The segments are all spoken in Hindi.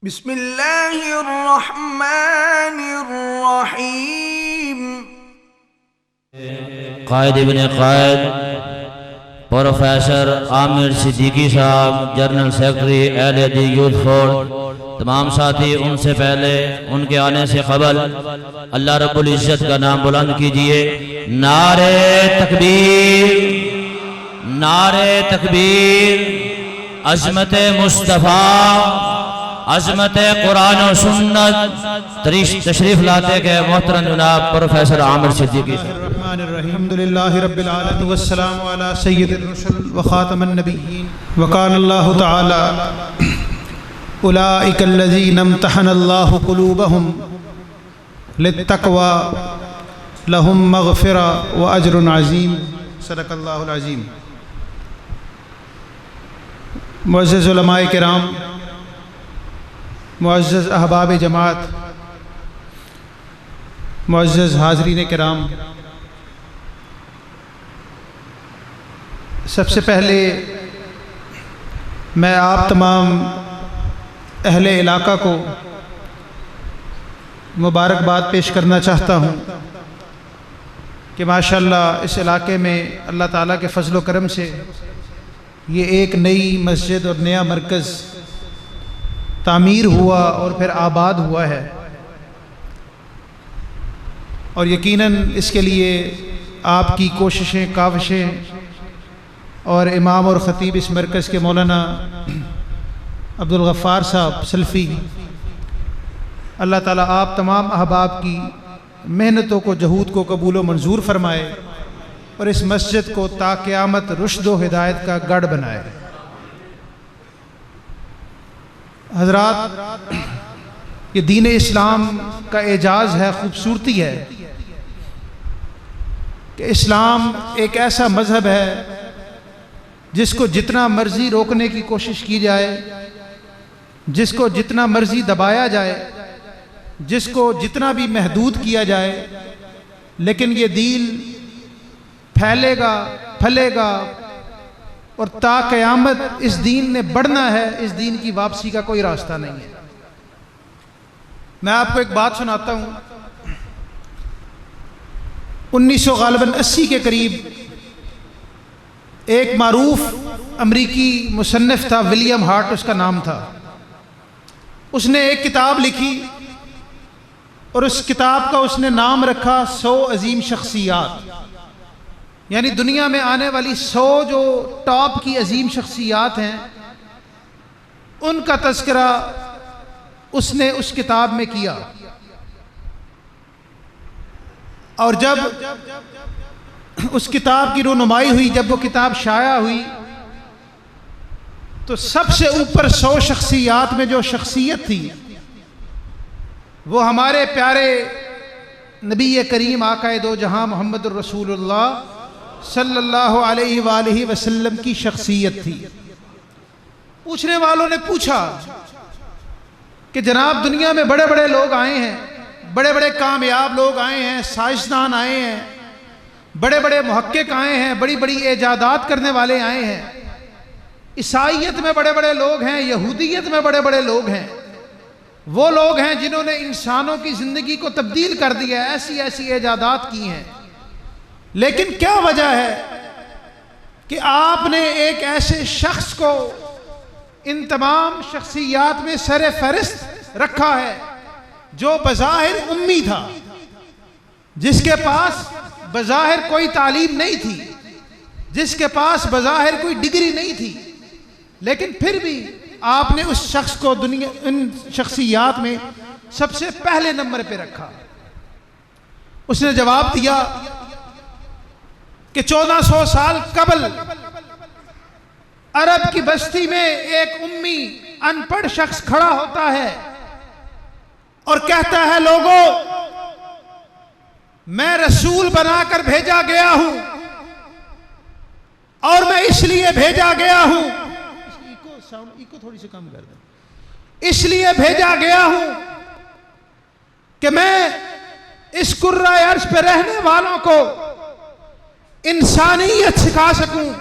बिस्मिल्लाहिर्रहमानिर्रहीम। कायद इब्ने कायद प्रोफेसर आमिर सिद्दीकी साहब, जनरल सेक्रेटरी अहले हदीस यूथ फोर्स, तमाम साथी, उनसे पहले उनके आने से कबल अल्लाह रब्बुल इज्जत का नाम बुलंद कीजिए। नारे तकबीर, नारे तकबीर। अज़मत मुस्तफ़ा, अज़मत कुरान और सुन्नत तशरीफ लाते के मोहतरम जनाब प्रोफेसर आमिर सिद्दीकी। अल्हम्दुलिल्लाहि रब्बिल आलमीन वस्सलामु अला सय्यिदिर रुसूल व खातमन नबिय्यीन व क़ाल अल्लाहु तआला उलाइकल्लज़ीना इम्तहनल्लाहु क़ुलूबहुम लित्तक़वा लहुम मग़फ़िरा व अज्रुन अज़ीम। सदक़ल्लाहुल अज़ीम। मुअज़्ज़ज़ उलमाए किराम, मुअज़्ज़ज़ अहबाब जमात, मुअज़्ज़ज़ हाज़रीन किराम, सबसे पहले मैं आप तमाम अहले इलाका को मुबारकबाद पेश करना चाहता हूँ कि माशाअल्लाह इस इलाके में अल्लाह ताला के फ़ज़ल व करम से ये एक नई मस्जिद और नया मरकज़ तामीर हुआ और फिर आबाद हुआ है, और यकीनन इसके लिए आपकी कोशिशें, काविशें और इमाम और ख़तीब इस मरकज़ के मौलाना अब्दुल गफ़्फ़ार साहब सल्फ़ी, अल्लाह ताला आप तमाम अहबाब की मेहनतों को, जहूद को कबूल व मंजूर फरमाए और इस मस्जिद को ता क़यामत रुश्द व हिदायत का गढ़ बनाए। हज़रात, ये दीन इस्लाम का एजाज़ है, ख़ूबसूरती है कि इस्लाम एक ऐसा मज़हब है जिसको जितना मर्ज़ी रोकने की कोशिश की जाए, जिसको जितना मर्ज़ी दबाया जाए, जिसको जितना भी महदूद किया जाए, लेकिन ये दीन फैलेगा, फलेगा और ता क़यामत इस दीन ने बढ़ना है। इस दीन की वापसी का कोई रास्ता नहीं है। मैं आपको एक बात सुनाता हूँ। 1980 के करीब एक मारूफ अमरीकी मुसन्निफ था, विलियम हार्ट उसका नाम था। उसने एक किताब लिखी और उस किताब का उसने नाम रखा 100 अजीम शख्सियात, यानी दुनिया में आने वाली 100 जो टॉप की अजीम शख्सियात हैं उनका तज़किरा उसने उस किताब में किया। और जब उस किताब की रोनुमाई हुई, जब वो किताब शाया हुई, तो सबसे ऊपर 100 शख्सियात में जो शख्सियत थी वो हमारे प्यारे नबी करीम आक़ाए दो जहां मोहम्मद रसूलुल्लाह सल्लल्लाहु अलैहि वसल्लम की शख्सियत थी। पूछने वालों ने पूछा कि जनाब, दुनिया में बड़े बड़े लोग आए हैं, बड़े बड़े कामयाब लोग आए हैं, साइंसदान आए हैं, बड़े बड़े मुहक्किक आए हैं, बड़ी बड़ी इजादात करने वाले आए हैं, ईसाईयत में बड़े बड़े लोग हैं, यहूदियत में बड़े बड़े लोग हैं, वो लोग हैं जिन्होंने इंसानों की ज़िंदगी को तब्दील कर दिया, ऐसी ऐसी इजादात की हैं। लेकिन क्या वजह है कि आपने एक ऐसे शख्स को इन तमाम शख्सियात में सरे फहरिस्त रखा है जो बज़ाहिर उम्मी था, जिसके पास बज़ाहिर कोई तालीम नहीं थी, जिसके पास बज़ाहिर कोई डिग्री नहीं थी, लेकिन फिर भी आपने उस शख्स को दुनिया इन शख्सियात में सबसे पहले नंबर पे रखा। उसने जवाब दिया कि 1400 साल कबल अरब की बस्ती में एक उम्मी अनपढ़ शख्स खड़ा होता है और कहता है, लोगों, मैं रसूल बनाकर भेजा गया हूं और मैं इसलिए भेजा गया हूं, इको थोड़ी सी कम कर दे, इसलिए भेजा गया हूं कि मैं इस कुर्रा अर्श पे रहने वालों को इंसानियत सिखा सकूं,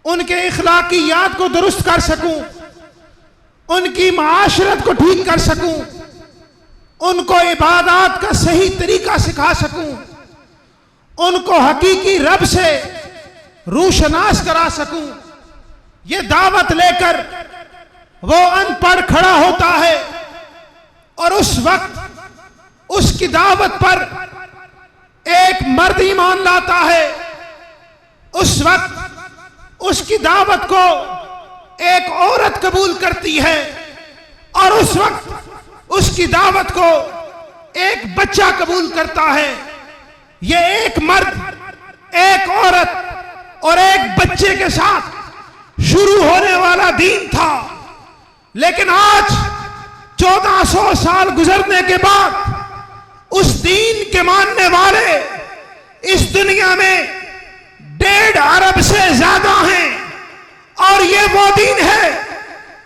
उनके इखलाकियात को दुरुस्त कर सकूं, उनकी माशरत को ठीक कर सकूं, उनको इबादत का सही तरीका सिखा सकूं, उनको हकीकी रब से रूशनास करा सकूं। ये दावत लेकर वो अनपढ़ खड़ा होता है और उस वक्त उसकी दावत पर एक मर्द ईमान लाता है। उस वक्त उसकी दावत को एक औरत कबूल करती है और उस वक्त उसकी दावत को एक बच्चा कबूल करता है। ये एक मर्द, एक औरत और एक बच्चे के साथ शुरू होने वाला दीन था, लेकिन आज 1400 साल गुजरने के बाद उस दीन के मानने वाले इस दुनिया में 1.5 अरब से ज्यादा हैं। और ये वो दीन है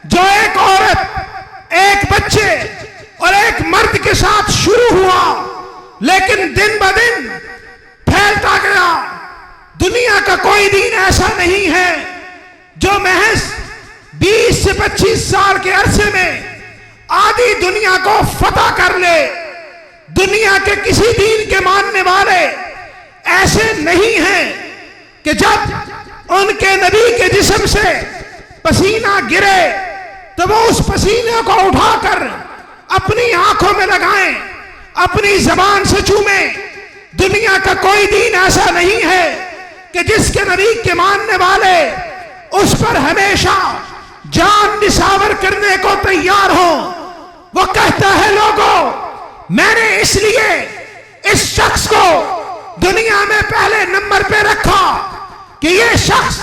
जो एक औरत, एक बच्चे और एक मर्द के साथ शुरू हुआ, लेकिन दिन ब दिन फैलता गया। दुनिया का कोई दीन ऐसा नहीं है जो महज 20 से 25 साल के अरसे में आधी दुनिया को फतह कर ले। दुनिया के किसी दीन के मानने वाले ऐसे नहीं हैं कि जब उनके नबी के जिस्म से पसीना गिरे तो वो उस पसीने को उठाकर अपनी आंखों में लगाएं, अपनी जबान से चूमें। दुनिया का कोई दीन ऐसा नहीं है कि जिसके नबी के मानने वाले उस पर हमेशा जान निसावर करने को तैयार हो। वो कहता है, लोगों, मैंने इसलिए इस शख्स को दुनिया में पहले नंबर पे रखा कि ये शख्स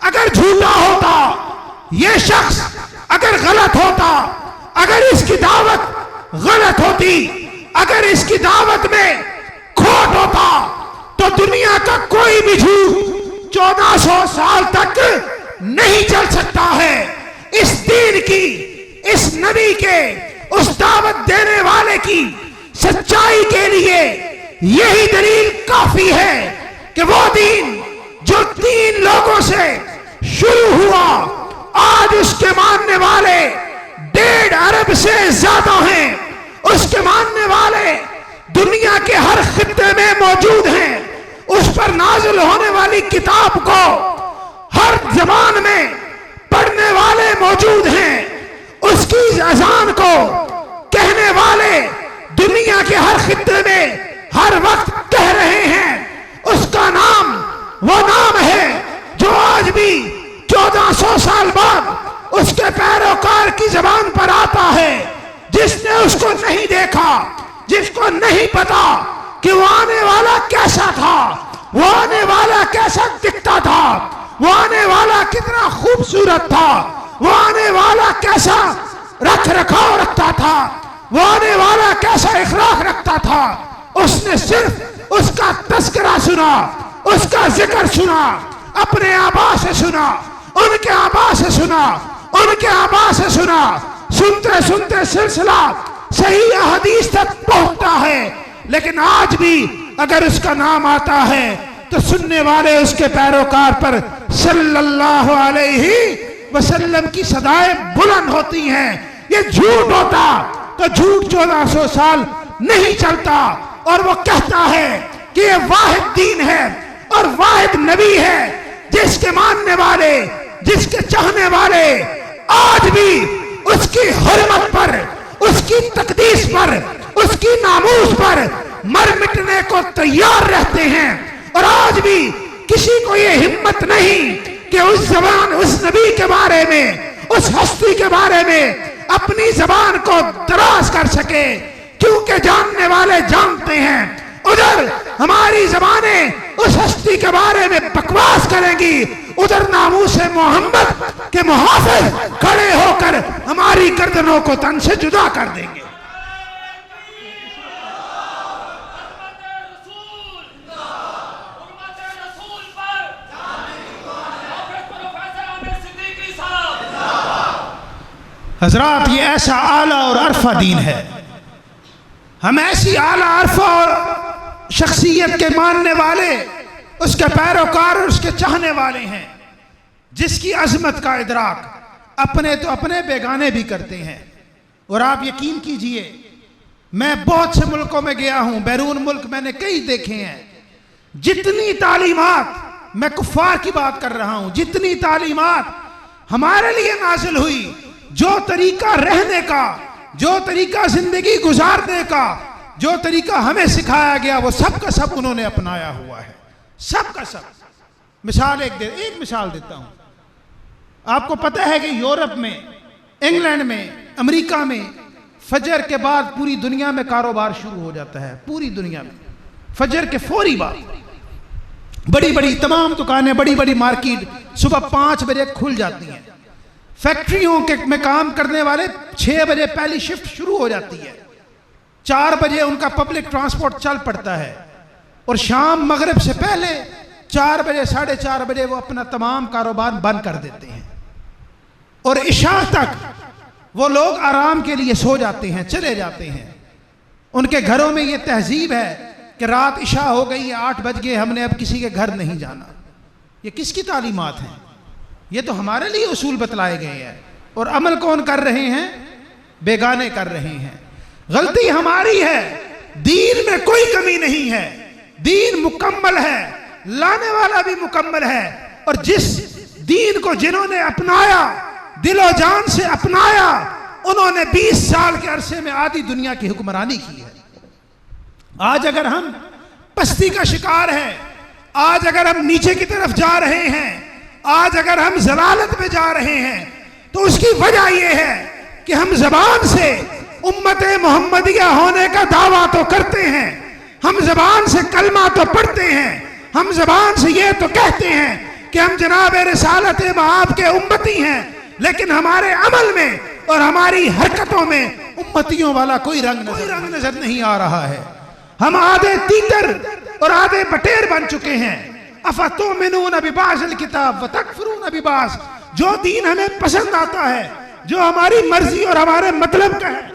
अगर झूठा होता, ये शख्स अगर गलत होता, अगर इसकी दावत गलत होती, अगर इसकी दावत में खोट होता, तो दुनिया का कोई भी झूठ 1400 साल तक नहीं चल सकता है। इस दीन की, इस नबी के, उस दावत देने वाले की सच्चाई के लिए यही दलील काफी है कि वो दीन जो 3 लोगों से शुरू हुआ, आज उसके मानने वाले 1.5 अरब से ज्यादा हैं। उसके मानने वाले दुनिया के हर खित्ते में मौजूद हैं। उस पर नाजिल होने वाली किताब को हर जबान में पढ़ने वाले मौजूद हैं। उसकी अजान को कहने वाले दुनिया के हर खित्ते में हर वक्त कह रहे हैं। उसका नाम वो नाम है जो आज भी 1400 साल बाद उसके पैरोकार की जबान पर आता है। जिसने उसको नहीं देखा, जिसको नहीं पता कि वो आने वाला कैसा था, वो आने वाला कैसा दिखता था, वो आने वाला कितना खूबसूरत था, वो आने वाला कैसा रख रखाव रखता था, वो आने वाला कैसा इखलाक रखता था, उसने सिर्फ उसका तस्करा सुना, उसका जिक्र सुना, अपने आबा से सुना, उनके आबा से सुना, उनके आबा से सुना। सुनते सुनते सिलसिला सही हदीस तक पहुंचता है। लेकिन आज भी अगर उसका नाम आता है तो सुनने वाले उसके पैरोकार पर सल्लल्लाहु अलैहि वसल्लम की सदाएं बुलंद होती हैं। ये झूठ होता तो झूठ 1400 साल नहीं चलता। और वो कहता है कि ये वाहिद दीन है और वाहिद नबी है, जिसके मानने वाले, जिसके चाहने वाले आज भी उसकी हुर्मत पर, उसकी तकदीस पर, उसकी नामूस पर मर मिटने को तैयार रहते हैं। और आज भी किसी को ये हिम्मत नहीं कि उस जबान, उस नबी के बारे में, उस हस्ती के बारे में अपनी जबान को दराज कर सके, क्योंकि जानने वाले जानते हैं उधर हमारी जबानें उस हस्ती के बारे में बकवास करेंगी, उधर नामूसे मोहम्मद के मुहाफिज खड़े होकर हमारी गर्दनों को तन से जुदा कर देंगे। हजरात, ये ऐसा आला और अरफा दीन है। हम ऐसी आला अरफा और शख्सियत के मानने वाले, उसके पैरोकार और उसके चाहने वाले हैं, जिसकी अजमत का इदराक अपने तो अपने बेगाने भी करते हैं। और आप यकीन कीजिए, मैं बहुत से मुल्कों में गया हूं, बैरून मुल्क मैंने कई देखे हैं, जितनी तालीमात, मैं कुफ्फार की बात कर रहा हूं, जितनी तालीमात हमारे लिए नाजिल हुई, जो तरीका रहने का, जो तरीका जिंदगी गुजारने का, जो तरीका हमें सिखाया गया, वो सब का सब उन्होंने अपनाया हुआ है, सब का सब। मिसाल एक मिसाल देता हूं। आपको पता है कि यूरोप में, इंग्लैंड में, अमेरिका में फजर के बाद पूरी दुनिया में कारोबार शुरू हो जाता है। पूरी दुनिया में फजर के फौरी बाद बड़ी बड़ी तमाम दुकानें, बड़ी बड़ी मार्केट सुबह 5 बजे खुल जाती हैं। फैक्ट्रियों के में काम करने वाले 6 बजे पहली शिफ्ट शुरू हो जाती है, 4 बजे उनका पब्लिक ट्रांसपोर्ट चल पड़ता है, और शाम मगरिब से पहले 4 बजे 4:30 बजे वो अपना तमाम कारोबार बंद कर देते हैं, और इशा तक वो लोग आराम के लिए सो जाते हैं, चले जाते हैं। उनके घरों में ये तहजीब है कि रात इशा हो गई है, 8 बज गए, हमने अब किसी के घर नहीं जाना। ये किसकी तालीमात हैं? ये तो हमारे लिए उसूल बतलाए गए हैं, और अमल कौन कर रहे हैं? बेगाने कर रहे हैं। गलती हमारी है, दीन में कोई कमी नहीं है, दीन मुकम्मल है, लाने वाला भी मुकम्मल है, और जिस दीन को जिन्होंने अपनाया, दिलो जान से अपनाया, उन्होंने 20 साल के अरसे में आधी दुनिया की हुक्मरानी की है। आज अगर हम पस्ती का शिकार हैं, आज अगर हम नीचे की तरफ जा रहे हैं, आज अगर हम जलालत में जा रहे हैं, तो उसकी वजह यह है कि हम जबान से उम्मत मोहम्मदिया होने का दावा तो करते हैं, हम जबान से कलमा तो पढ़ते हैं, हम जबान से ये तो कहते हैं कि हम जनाब रिसालत मआब के उम्मती हैं, लेकिन हमारे अमल में और हमारी हरकतों में उम्मतियों वाला कोई रंग नजर नहीं आ रहा है। हम आधे तीतर और आधे बटेर बन चुके हैं। अफतुमिनून बिबाज़िल किताब व तकफुरून बिबाज़। जो दीन हमें पसंद आता है, जो हमारी मर्जी और हमारे मतलब का है,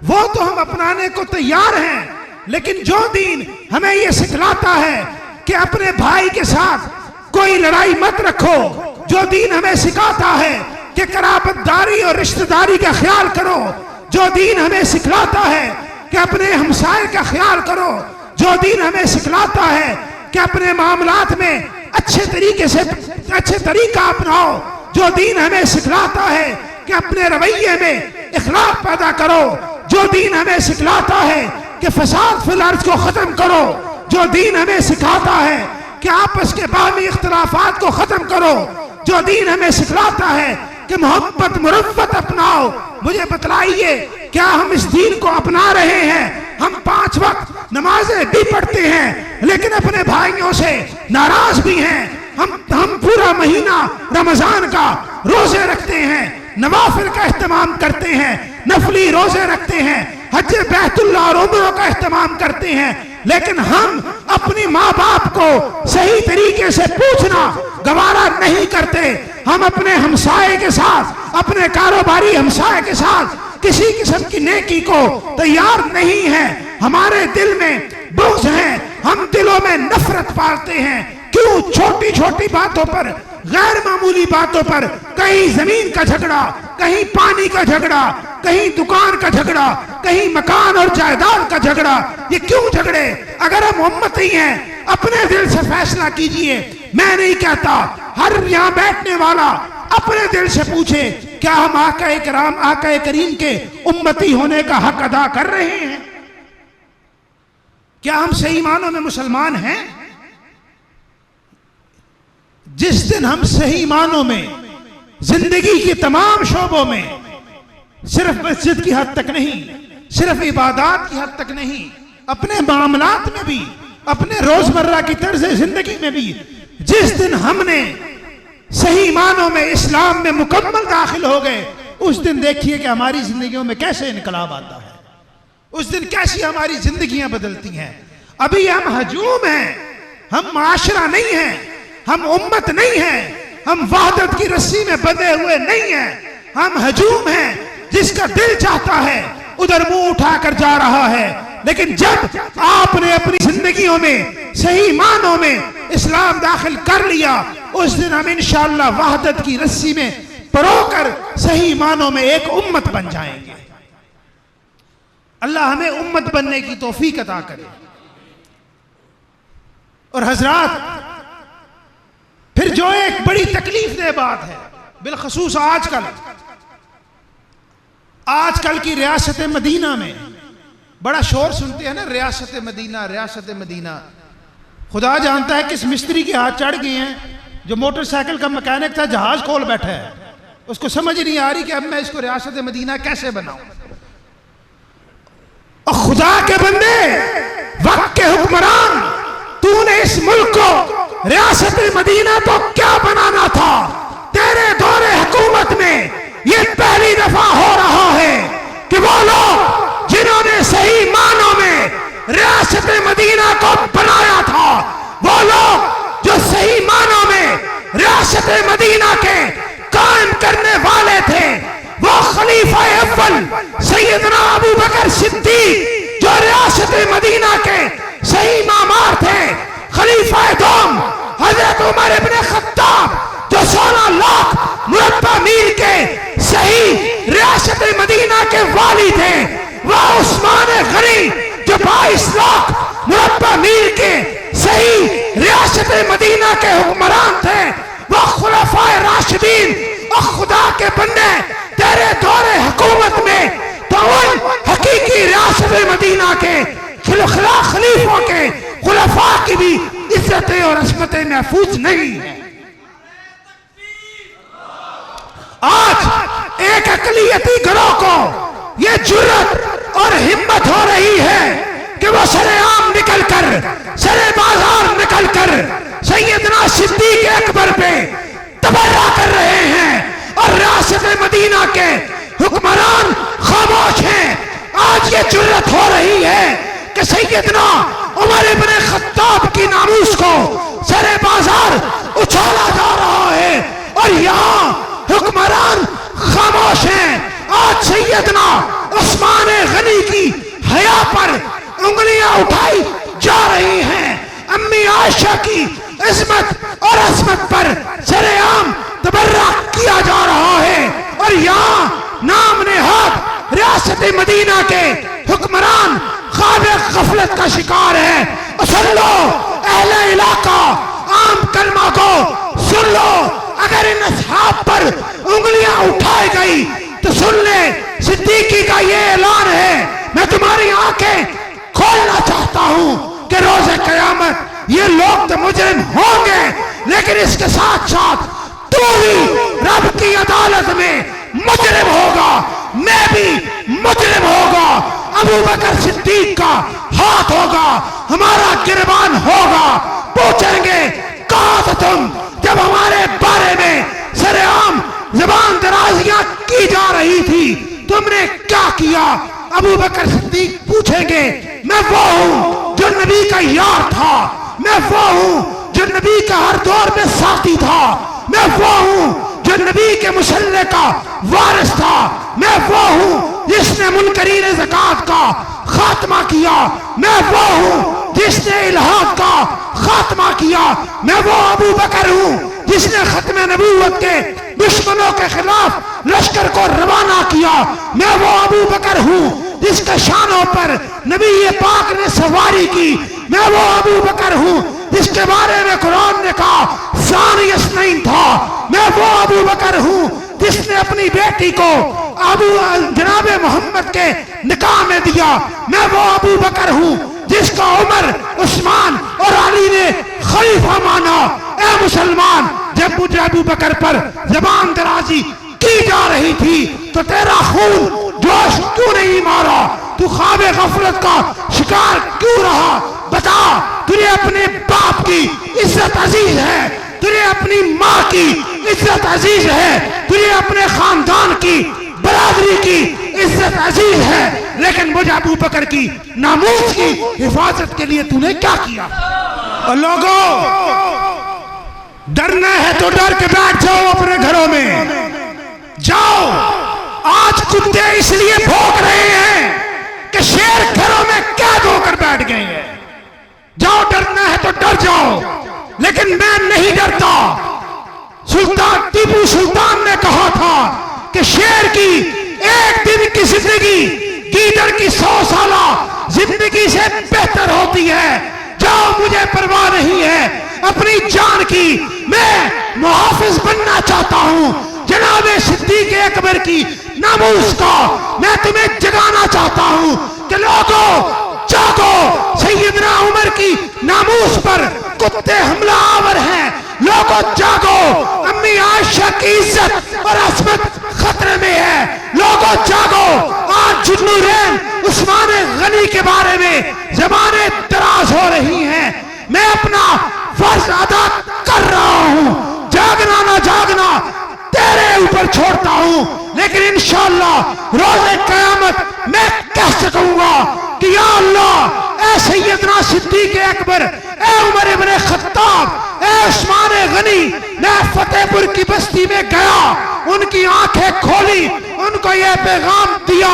वो तो हम अपनाने को तैयार हैं, लेकिन जो दीन हमें ये सिखलाता है कि अपने भाई के साथ कोई लड़ाई मत रखो, जो दीन हमें सिखाता है कि कराबतदारी और रिश्तेदारी का ख्याल करो, जो दीन हमें सिखलाता है कि अपने हमसाये का ख्याल करो, जो दीन हमें सिखलाता है कि अपने मामलात में अच्छे तरीके से अच्छे तरीका अपनाओ, जो दीन हमें सिखलाता है कि अपने रवैये में इखलाक पैदा करो, जो दीन हमें सिखलाता है कि फसाद फिल अर्ज़ को खत्म करो, जो दीन हमें सिखाता है कि आपस के बाहमी इख्तिलाफात को खत्म करो, जो दीन हमें सिखलाता है कि मोहब्बत मुरव्वत अपनाओ। मुझे बतलाइए, क्या हम इस दीन को अपना रहे हैं? हम 5 वक्त नमाजें भी पढ़ते हैं, लेकिन अपने भाइयों से नाराज भी हैं। हम पूरा महीना रमजान का रोजे रखते हैं, नवाफिल का इस्तेमाल करते हैं, नफली रोजे रखते हैं, हज बैतुल्लाह और उम्रा का इस्तेमाल करते हैं, लेकिन हम अपनी माँ बाप को सही तरीके से पूछना गवारा नहीं करते। हम अपने हमसाये के साथ, अपने कारोबारी हमसाये के साथ किसी किस्म की नेकी को तैयार नहीं है। हमारे दिल में बुग़्ज़ है, हम दिलों में नफरत पालते हैं। क्यों? छोटी छोटी बातों पर, गैर मामूली बातों पर, कहीं जमीन का झगड़ा, कहीं पानी का झगड़ा, कहीं दुकान का झगड़ा, कहीं मकान और जायदाद का झगड़ा। ये क्यों झगड़े? अगर हम उम्मती हैं, अपने दिल से फैसला कीजिए। मैं नहीं कहता, हर यहाँ बैठने वाला अपने दिल से पूछे, क्या हम आका करीम के उम्मती होने का हक अदा कर रहे हैं? क्या हम सही मानों में मुसलमान हैं? जिस दिन हम सही मानों में जिंदगी के तमाम शोबों में, सिर्फ मस्जिद की हद तक नहीं, सिर्फ इबादत की हद तक नहीं, अपने मामलात में भी, अपने रोजमर्रा की तर्ज जिंदगी में भी, जिस दिन हमने सही मानों में इस्लाम में मुकम्मल दाखिल हो गए, उस दिन देखिए कि हमारी जिंदगियों में कैसे इनकलाब आता है, उस दिन कैसी हमारी जिंदगियां बदलती हैं। अभी हम हजूम हैं, हम माशरा नहीं हैं, हम उम्मत नहीं हैं, हम वहदत की रस्सी में बंधे हुए नहीं हैं, हम हजूम हैं। जिसका दिल चाहता है उधर मुंह उठाकर जा रहा है, लेकिन जब आपने अपनी जिंदगियों में सही मानों में इस्लाम दाखिल कर लिया, उस दिन हम इंशाअल्लाह वहदत की रस्सी में परोकर सही मानों में एक उम्मत बन जाएंगे। अल्लाह हमें उम्मत बनने की तौफीक अता करे। और हजरात, फिर जो एक बड़ी तकलीफ दे बात है, बिलखसूस आजकल की रियासत मदीना में बड़ा शोर सुनते हैं ना, रियासत मदीना, रियासत मदीना। खुदा जानता है किस मिस्त्री के हाथ चढ़ गए हैं जो मोटरसाइकिल का मैकेनिक था, जहाज खोल बैठा है, उसको समझ नहीं आ रही कि अब मैं इसको रियासत मदीना कैसे बनाऊं। और खुदा के बंदे, वक्त के हुक्मरान, तूने इस मुल्क को रियासत मदीना तो क्या बनाना था। तेरे दौरे हुकूमत में ये पहली दफा हो रहा है कि वो लोग जिन्होंने सही मानों में रियासत मदीना को बनाया था, वो लोग जो सही मानों में रियासत मदीना के कायम करने वाले थे, वो खलीफा अव्वल सैयदना अबू बकर सिद्दीक जो रियासत मदीना के सही मामार थे, खलीफा दोम हजरत उमर इब्न खत्ताब जो 16 लाख मुरब्बा मील के सही रियासत मदीना के वाली थे, वह उस्मान गनी जो 22 लाख मुरब्बा मील के सही रियासत मदीना के हुक्मरान थे, वह खुलफाए राशिदीन। और खुदा के बंदे, तेरे दौरे हुकूमत में तो उन हकीकी रियासत मदीना के खलीफों के खुलफा की भी इज्जतें और अस्मतें महफूज नहीं है। आज एक अकलियती गिरोह को यह जुर्रत और हिम्मत हो रही है कि वो सरेआम निकलकर, सरे बाजार निकलकर सैयदना सिद्दीक अकबर पे तबर्रा कर रहे हैं और रियासत मदीना के हुक्मरान खामोश हैं। आज ये जुर्रत हो रही है कि सैयदना उमर इब्न खत्ताब की नामूस को सरे बाजार उछाला जा रहा है और यहाँ हुक्मरान खामोश हैं। आज सैयदना उस्मान गनी की हया पर उंगलियां उठाई जा रही हैं। अम्मी आयशा की इस्मत और अस्मत पर सरेआम तबर्रा किया जा रहा है और यहाँ नाम नेहाद रियासत मदीना के हुक्मरान ख्वाब गफलत का शिकार है। सुन लो अहले इलाका, आम कलमा को सुन लो। अगर इन असहाब पर उंगलियां उठाई गई तो सुन ले, सिद्दीकी का ये ऐलान है, मैं तुम्हारी आंखें खोलना चाहता हूं कि रोज़े क़यामत ये लोग तो मुजरिम होंगे, लेकिन इसके साथ साथ तू भी रब की अदालत में मुजरिम होगा, मैं भी मुजरिम होगा। अबू बकर सिद्दीक का हाथ होगा, हमारा गिरबान होगा। पूछेंगे कहाँ थे तुम जब हमारे बारे में सरेआम ज़बान दराजियां की जा रही थी, तुमने क्या किया? अबू बकर सिद्दीक पूछेंगे, मैं वो हूं जो नबी का यार था, मैं वो हूं जो नबी का हर दौर में साथी था, मैं वो हूं जो नबी के मुसल्ले का वारिस था, मैं वो हूं जिसने मुनकरीन ज़कात का खात्मा किया, मैं वो हूं जिसने इल्हाद का खात्मा किया, मैं वो अबू बकर हूं जिसने खत्म नबूवत के दुश्मनों के खिलाफ लश्कर को रवाना किया, मैं वो अबू बकर हूं जिसके शानों पर नबी पाक ने सवारी की, मैं वो अबू बकर हूं जिसके बारे में कुरान ने कहा सानी यसनैन था, मैं वो अबू बकर हूं जिसने अपनी बेटी को अबू जनाब मोहम्मद के निकाह में दिया, मैं वो अबू बकर हूं जिसका उमर, उस्मान और अली ने खलीफा माना। ए मुसलमान, जब मुझे अबू बकर पर ज़बान दराजी की जा रही थी तो तेरा खून जोश क्यों नहीं मारा? तू ख्वाब गफलत का शिकार क्यों रहा? बता, तुझे अपने बाप की इज्जत अजीज है, तुझे अपनी माँ की इज्जत अजीज है, तुझे अपने खानदान की बरादरी की इज्जत अजीज है, लेकिन मुझे अबू बकर की नामूस की हिफाजत के लिए तूने क्या किया? और लोगों, डरना है तो डर के बैठ जाओ अपने घरों में, जाओ। आज कुत्ते इसलिए भौंक रहे हैं कि शेर घरों में कैद होकर बैठ गए हैं। जाओ, डरना है तो डर जाओ, लेकिन मैं नहीं डरता। सुल्तान टीपू सुल्तान ने कहा था कि शेर की एक दिन की जिंदगी गीदड़ की 100 साला जिंदगी से बेहतर होती है। जाओ, मुझे परवाह नहीं है अपनी जान की, मैं मुहाफिज बनना चाहता हूं। जनाबे सिद्दीक अकबर की नामूस का मैं तुम्हें जगाना चाहता हूं कि लोगों जागो, सैयदना उमर की नामूस पर कुत्ते हमला आवर हैं। लोगों जागो, अम्मी आयशा की इज्जत और असमत खतरे में है। लोगों जागो, आज जुन्नूरैन उस्मान गनी के बारे में जमाने दराज हो रही हैं। मैं अपना फर्ज अदा कर रहा हूं, जागना ना जागना तेरे ऊपर छोड़ता हूं, लेकिन इंशाअल्लाह रोज़े क़यामत मैं कह सकूंगा कि या अल्लाह, ऐ सैयदना सिद्दीक अकबर, ऐ उमर इब्ने खत्ताब, ऐ उस्मान गनी, मैं फतेहपुर की बस्ती में गया, उनकी आंखें खोली, उनको यह पैगाम दिया,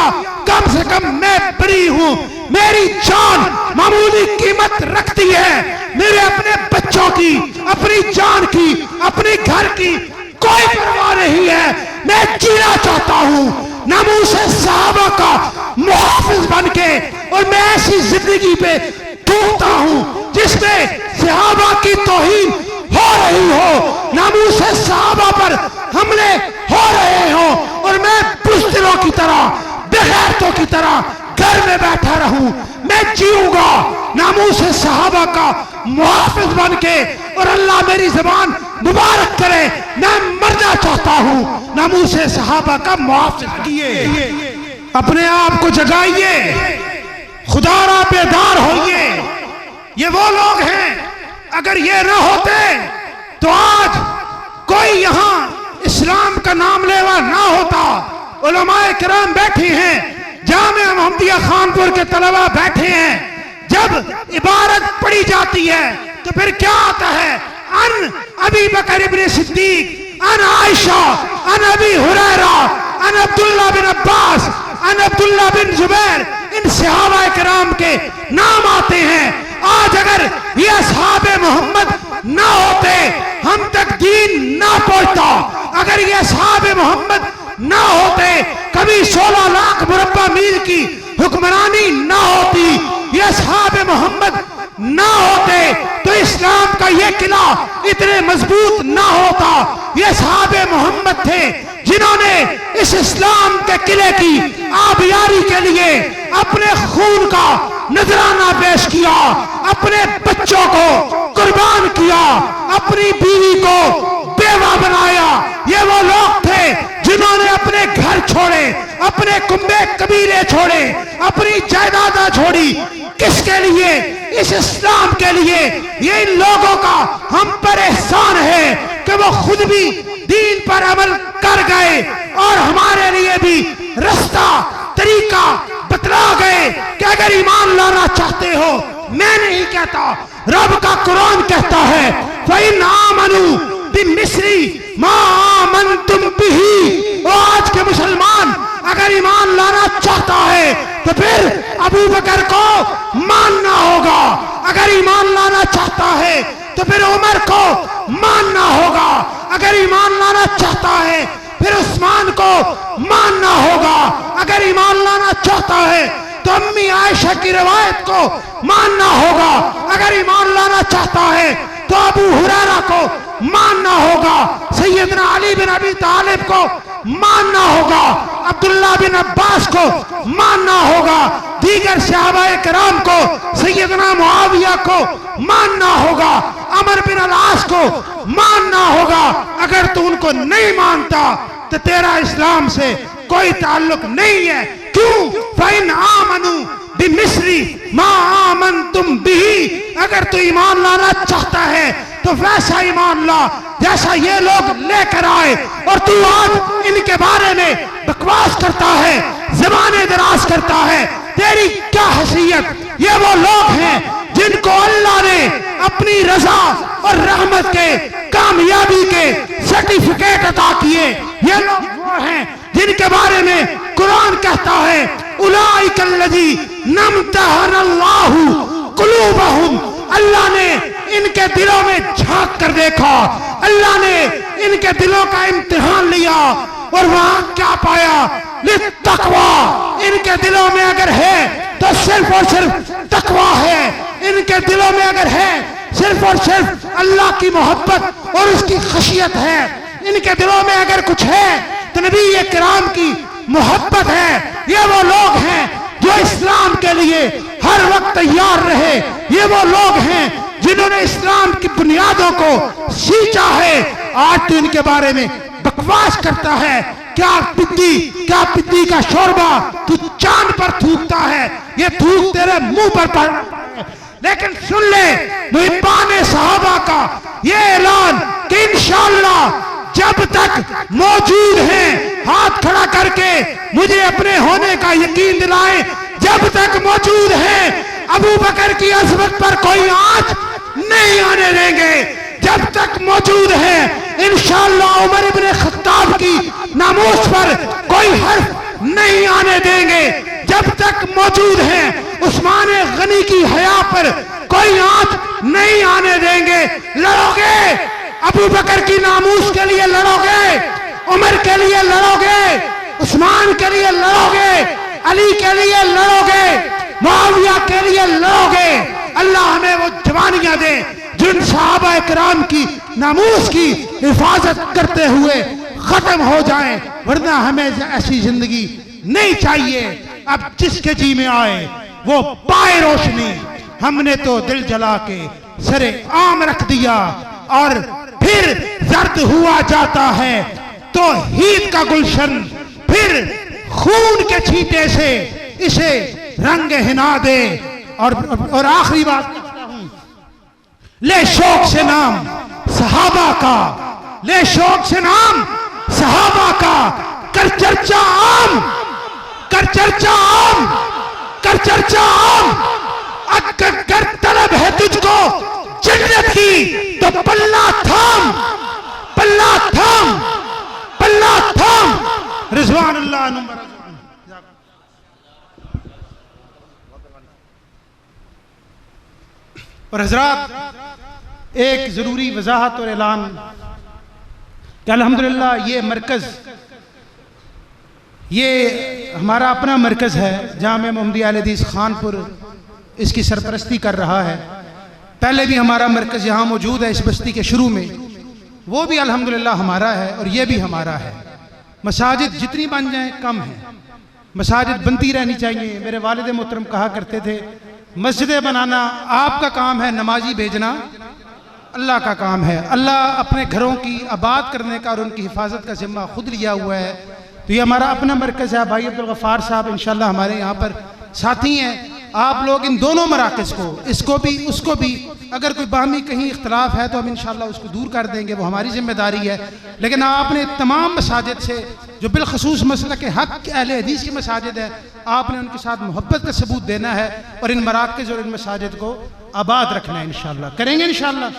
कम से कम मैं बरी हूं, मेरी जान मामूली कीमत रखती है। मेरे अपने बच्चों की, अपनी जान की, अपने घर की कोई परवाह नहीं है। मैं जीना चाहता हूं नामूस सहाबा का मुहाफिज बन के, और मैं ऐसी जिंदगी पे टूटता हूं जिसमें सहाबा की तौहीन हो रही हो, नामूस सहाबा पर हमले हो रहे हो, और मैं बुज़दिलों की तरह, बेगैरतों की तरह घर में बैठा रहूं। मैं जीऊंगा नामूस सहाबा का मुहाफिज बन के, और अल्लाह मेरी जबान मुबारक करे। मैं मरना चाहता हूं नामूस सहाबा का मुहाफिज किए। अपने आप को जगाइए, खुदारा बेदार होइए। ये वो लोग हैं, अगर ये ना होते तो आज कोई यहां इस्लाम का नाम लेवा ना होता। उलमाए किराम बैठी हैं, जामिया मोहम्मदिया खानपुर के तलबा बैठे हैं। जब इबारत पढ़ी जाती है तो फिर क्या आता है? अन अबी बकर इब्ने सिद्दीक, अन आयशा, अन अबी हुरैरा, अन अब्दुल्ला बिन अब्बास, अन अब्दुल्ला बिन जुबैर, इन सहाबा किराम के नाम आते हैं। आज अगर ये असहाबे मोहम्मद ना होते, हम तक दीन ना पहुंचता। अगर ये असहाबे मोहम्मद ना होते, कभी 16 लाख मुरब्बा मील की हुक्मरानी ना होती, ये असहाबे मोहम्मद ना होते तो इस्लाम का ये किला इतने मजबूत ना होता। ये सहाबे मोहम्मद थे जिन्होंने इस इस्लाम के किले की आबियारी के लिए अपने खून का नजराना पेश किया, अपने बच्चों को कुर्बान किया, अपनी बीवी को बेवा बनाया। ये वो लोग थे जिन्होंने अपने घर छोड़े, अपने कुंबे कबीले छोड़े, अपनी जायदादा छोड़ी। किसके लिए? इस इस्लाम के लिए। ये इन लोगों का हम पर एहसान है कि वो खुद भी दीन पर अमल कर गए और हमारे लिए भी रास्ता तरीका बतला गए कि अगर ईमान लाना चाहते हो, मैं नहीं कहता, रब का कुरान कहता है, फ़इन आमनू बिमिस्री मा आमनतुम बिही। वो आज के मुसलमान अगर ईमान लाना चाहता है तो फिर अबू बकर को मानना होगा। अगर ईमान लाना चाहता है तो फिर उमर को मानना होगा। अगर ईमान लाना चाहता है फिर उस्मान को मानना होगा। अगर ईमान लाना चाहता है तो अम्मी आयशा की रिवायत को मानना होगा। अगर ईमान लाना चाहता है तो अबू हुरैरा को मानना होगा। सैयदना अली बिन अबी तालिब को मानना होगा। अब्दुल्ला बिन अब्बास को मानना होगा। दीगर सहाबाए किराम को, सैयदना मुआविया को मानना होगा। अमर बिन अल-आस को मानना होगा। अगर तू उनको नहीं मानता तो तेरा इस्लाम से कोई ताल्लुक नहीं है। क्यों? फ़इन आमनू बिमिस्री मा आमनतुम बिही। अगर तू ईमान लाना चाहता है तो वैसा ईमान ला जैसा ये लोग लेकर आए, और तू आज इनके बारे में बकवास करता है, ज़बाने दराज करता है। तेरी क्या हैसियत? ये वो लोग हैं जिनको अल्लाह ने अपनी रजा और रहमत के, कामयाबी के सर्टिफिकेट अता किए। ये लोग वो हैं जिनके बारे में कुरान कहता है, उलाइकल्लज़ी नम्तहनल्लाहु कुलूबहुम। अल्लाह ने इनके दिलों में झांक कर देखा, अल्लाह ने इनके दिलों का इम्तिहान लिया और वहां क्या पाया? तकवा इनके दिलों में अगर है तो सिर्फ और सिर्फ तकवा है। इनके दिलों में अगर है सिर्फ और सिर्फ अल्लाह की मोहब्बत और उसकी खशियत है। इनके दिलों में अगर कुछ है तो नबी किराम की मोहब्बत है। ये वो लोग हैं जो इस्लाम के लिए हर वक्त तैयार रहे। ये वो लोग हैं जिन्होंने इस्लाम की बुनियादों को सींचा है। आज तो इनके बारे में बकवास करता है। क्या पिद्दी का शोरबा तू चांद पर थूकता है, ये थूक तेरे मुंह पर पड़। लेकिन सुन ले मुहिब्बाने सहाबा का ये ऐलान कि इंशाअल्लाह जब तक मौजूद हैं, हाथ खड़ा करके मुझे अपने होने का यकीन दिलाएं, जब तक मौजूद हैं अबू बकर की अज़मत पर कोई आंच नहीं आने देंगे। जब तक मौजूद है इंशाअल्लाह उमर इब्ने खत्ताब की नामूस पर कोई हर्फ नहीं आने देंगे। जब तक मौजूद है उस्मान गनी की हया पर कोई आंच नहीं आने देंगे। लड़ोगे अबू बकर की नामूस के लिए, लड़ोगे उमर के लिए, लड़ोगे उस्मान के लिए, लड़ोगे अली के लिए, लड़ोगे मुआविया के लिए, लड़ोगे। अल्लाह हमें वो जवानियां दे जिन सहाबा किराम की नामूस की हिफाजत करते हुए खत्म हो जाएं, वरना हमें ऐसी जिंदगी नहीं चाहिए। अब जिसके जी में आए वो पाए रोशनी। हमने तो दिल जला के सरे आम रख दिया और फिर जर्द हुआ जाता है तो हीद का गुलशन, फिर खून के छींटे से इसे रंग हिना दे। और आखिरी बात कहता हूं, ले शौक से नाम सहाबा का, ले शौक से नाम सहाबा का, कर चर्चा आम, कर चर्चा आम, कर चर्चा आम। अगर तलब है तुझको जन्नत की तो पल्ला थाम, पल्ला थाम, पल्ला थाम। रिजवान अल्लाह नंबर। और हजरात एक जरूरी वजाहत और ऐलान कि अल्हम्दुलिल्लाह ये मरकज, ये हमारा अपना मरकज है। जामे मोहम्मदिया अहले हदीस खानपुर इसकी सरपरस्ती कर रहा है। पहले भी हमारा मरकज यहाँ मौजूद है इस बस्ती के शुरू में, वो भी अल्हम्दुलिल्लाह हमारा है और ये भी हमारा है। मसाजिद जितनी बन जाए कम है, मसाजिद बनती रहनी चाहिए। मेरे वालिद मोहतरम कहा करते थे मस्जिदें बनाना आपका काम है, नमाजी भेजना अल्लाह का काम है। अल्लाह अपने घरों की आबाद करने का और उनकी हिफाजत का जिम्मा खुद लिया हुआ है। तो ये हमारा अपना मरकज़ है। भाई अब्दुल गफ्फार साहब इंशाल्लाह हमारे यहाँ पर साथी हैं। आप लोग इन दोनों मराकज़ को, इसको भी उसको भी, अगर कोई बाहमी कहीं इख्तलाफ है तो हम इंशाल्लाह उसको दूर कर देंगे, वो हमारी जिम्मेदारी है। लेकिन आपने तमाम मसाजिद से जो बिलखसूस मसला के हक अहले हदीस की मसाजिद है, आपने उनके साथ मोहब्बत का सबूत देना है और इन मराकज़ और इन मसाजिद को आबाद रखना है। इंशाल्लाह करेंगे इंशाल्लाह।